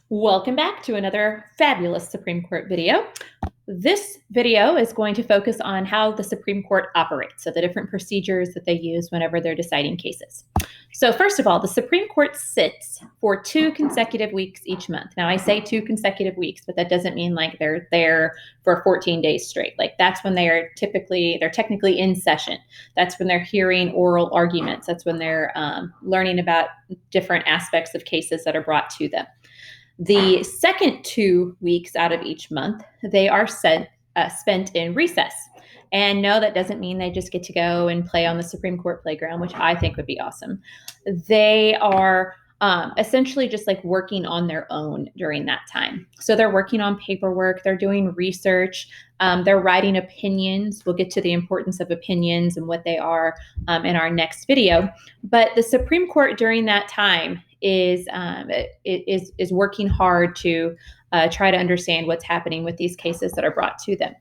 Welcome back to another fabulous Supreme Court video. This video is going to focus on how the Supreme Court operates, so the different procedures that they use whenever they're deciding cases. So first of all, the Supreme Court sits for 2 consecutive weeks each month. Now I say 2 consecutive weeks, but that doesn't mean like they're there for 14 days straight. Like that's when they're technically in session. That's when they're hearing oral arguments. That's when they're learning about different aspects of cases that are brought to them. The second 2 weeks out of each month, they are spent in recess. And no, that doesn't mean they just get to go and play on the Supreme Court playground, which I think would be awesome. They are essentially just like working on their own during that time. So they're working on paperwork, they're doing research, they're writing opinions. We'll get to the importance of opinions and what they are in our next video. But the Supreme Court during that time is working hard to try to understand what's happening with these cases that are brought to them.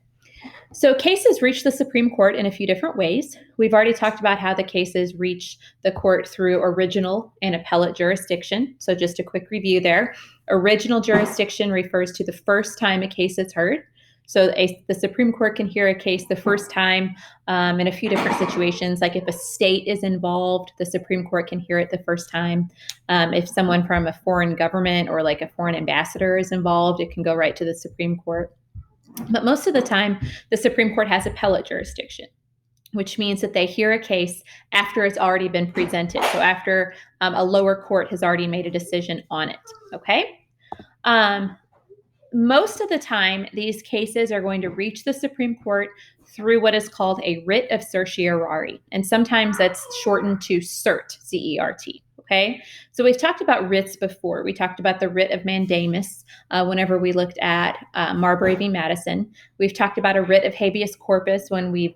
So cases reach the Supreme Court in a few different ways. We've already talked about how the cases reach the court through original and appellate jurisdiction. So just a quick review there. Original jurisdiction refers to the first time a case is heard. So the Supreme Court can hear a case the first time in a few different situations. Like if a state is involved, the Supreme Court can hear it the first time. If someone from a foreign government or like a foreign ambassador is involved, it can go right to the Supreme Court. But most of the time, the Supreme Court has appellate jurisdiction, which means that they hear a case after it's already been presented. So after a lower court has already made a decision on it, okay? Most of the time, these cases are going to reach the Supreme Court through what is called a writ of certiorari. And sometimes that's shortened to CERT, C-E-R-T. Okay, so we've talked about writs before. We talked about the writ of mandamus whenever we looked at Marbury v. Madison. We've talked about a writ of habeas corpus when we've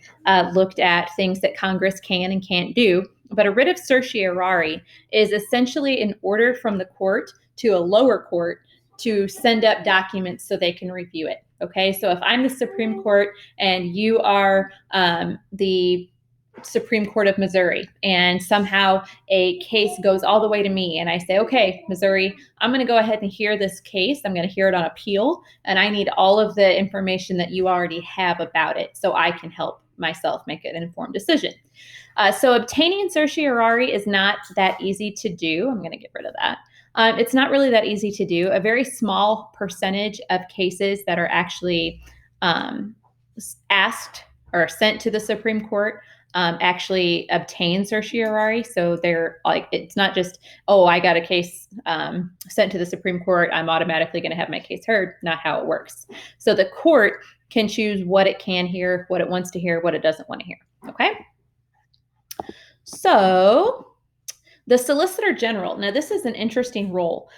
looked at things that Congress can and can't do. But a writ of certiorari is essentially an order from the court to a lower court to send up documents so they can review it. Okay, so if I'm the Supreme Court and you are the Supreme Court of Missouri, and somehow a case goes all the way to me, and I say, okay, Missouri, I'm going to go ahead and hear this case. I'm going to hear it on appeal, and I need all of the information that you already have about it so I can help myself make an informed decision. So obtaining certiorari is not that easy to do. I'm going to get rid of that. It's not really that easy to do. A very small percentage of cases that are actually asked or sent to the Supreme Court actually obtain certiorari. So they're like, it's not just, oh, I got a case sent to the Supreme Court, I'm automatically going to have my case heard. Not how it works. So the court can choose what it can hear, what it wants to hear, what it doesn't want to hear. Okay. So the Solicitor General. Now, this is an interesting role.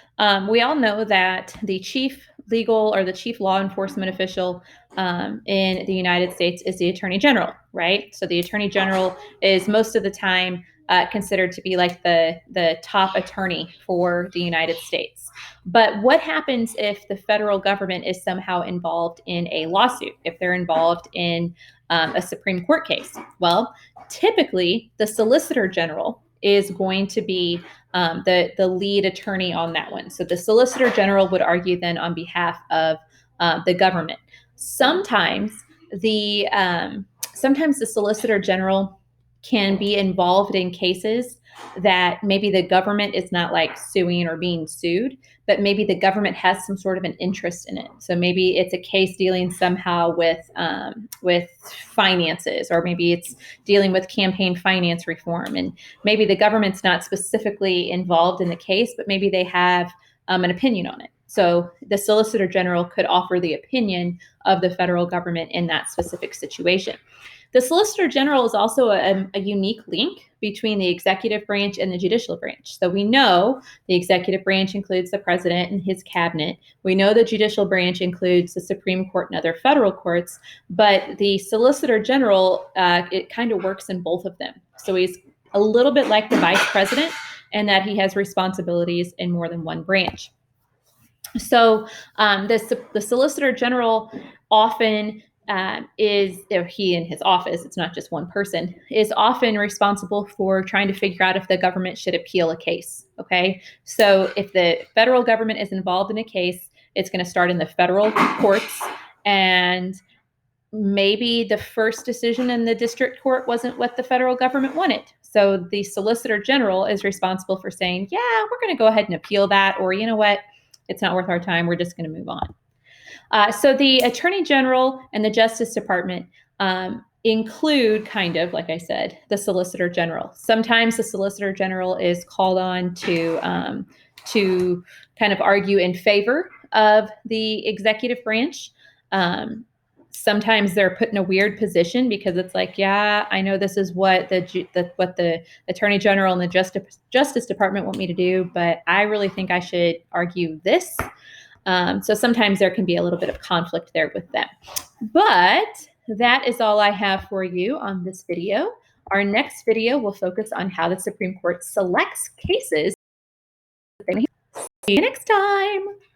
We all know that the chief legal or the chief law enforcement official in the United States is the Attorney General, right? So the Attorney General is most of the time considered to be like the top attorney for the United States. But what happens if the federal government is somehow involved in a lawsuit, if they're involved in a Supreme Court case? Well, typically the Solicitor General is going to be the lead attorney on that one. So the Solicitor General would argue then on behalf of the government. Sometimes the Solicitor General can be involved in cases that maybe the government is not like suing or being sued, but maybe the government has some sort of an interest in it. So maybe it's a case dealing somehow with finances, or maybe it's dealing with campaign finance reform. And maybe the government's not specifically involved in the case, but maybe they have an opinion on it. So the Solicitor General could offer the opinion of the federal government in that specific situation. The Solicitor General is also a unique link between the executive branch and the judicial branch. So we know the executive branch includes the president and his cabinet. We know the judicial branch includes the Supreme Court and other federal courts, but the Solicitor General, it kind of works in both of them. So he's a little bit like the vice president in that he has responsibilities in more than one branch. So the Solicitor General often or he in his office, it's not just one person, is often responsible for trying to figure out if the government should appeal a case. Okay, so if the federal government is involved in a case, it's going to start in the federal courts, and maybe the first decision in the district court wasn't what the federal government wanted. So the Solicitor General is responsible for saying, yeah, we're going to go ahead and appeal that, or you know what, it's not worth our time, we're just going to move on. So the Attorney General and the Justice Department include, kind of, like I said, the Solicitor General. Sometimes the Solicitor General is called on to kind of argue in favor of the executive branch. Sometimes they're put in a weird position because it's like, yeah, I know this is what the Attorney General and the Justice Department want me to do, but I really think I should argue this. So sometimes there can be a little bit of conflict there with them. But that is all I have for you on this video. Our next video will focus on how the Supreme Court selects cases. See you next time.